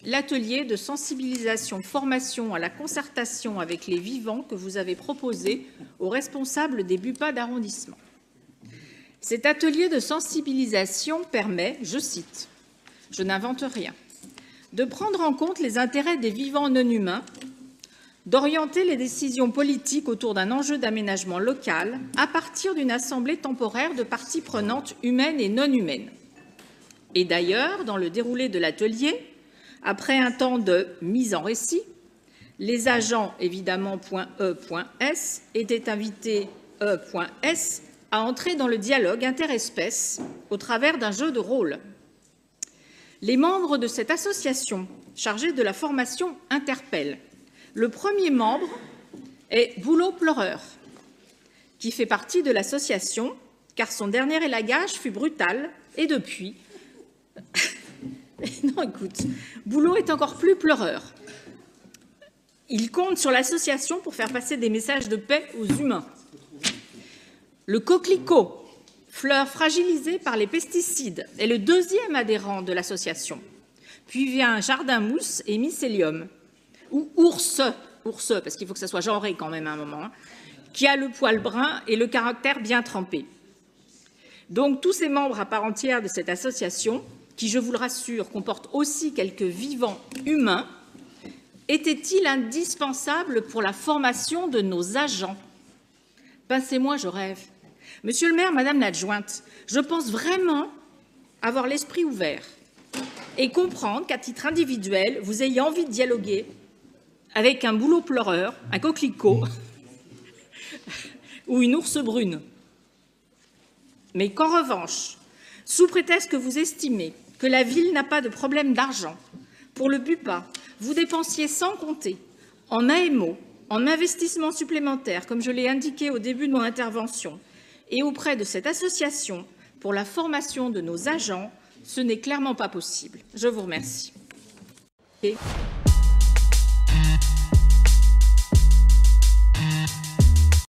l'atelier de sensibilisation-formation à la concertation avec les vivants que vous avez proposé aux responsables des BUPA d'arrondissement. Cet atelier de sensibilisation permet, je cite, « je n'invente rien », de prendre en compte les intérêts des vivants non humains, d'orienter les décisions politiques autour d'un enjeu d'aménagement local à partir d'une assemblée temporaire de parties prenantes humaines et non humaines. Et d'ailleurs, dans le déroulé de l'atelier, après un temps de mise en récit, les agents, évidemment, .E.S, étaient invités E.S à entrer dans le dialogue interespèces au travers d'un jeu de rôle. Les membres de cette association chargée de la formation interpellent. Le premier membre est Boulot Pleureur, qui fait partie de l'association, car son dernier élagage fut brutal, et depuis... Non, écoute, Boulot est encore plus pleureur. Il compte sur l'association pour faire passer des messages de paix aux humains. Le coquelicot, fleur fragilisée par les pesticides, est le deuxième adhérent de l'association. Puis vient Jardin Mousse et Mycélium, ou Ours, parce qu'il faut que ça soit genré quand même à un moment, hein, qui a le poil brun et le caractère bien trempé. Donc tous ces membres à part entière de cette association, qui, je vous le rassure, comporte aussi quelques vivants humains, était-il indispensable pour la formation de nos agents? Pincez-moi, je rêve. Monsieur le maire, madame l'adjointe, je pense vraiment avoir l'esprit ouvert et comprendre qu'à titre individuel, vous ayez envie de dialoguer avec un boulot pleureur, un coquelicot ou une ours brune. Mais qu'en revanche, sous prétexte que vous estimez que la ville n'a pas de problème d'argent, pour le BUPA, vous dépensiez sans compter en AMO, en investissement supplémentaire, comme je l'ai indiqué au début de mon intervention, et auprès de cette association pour la formation de nos agents, ce n'est clairement pas possible. Je vous remercie.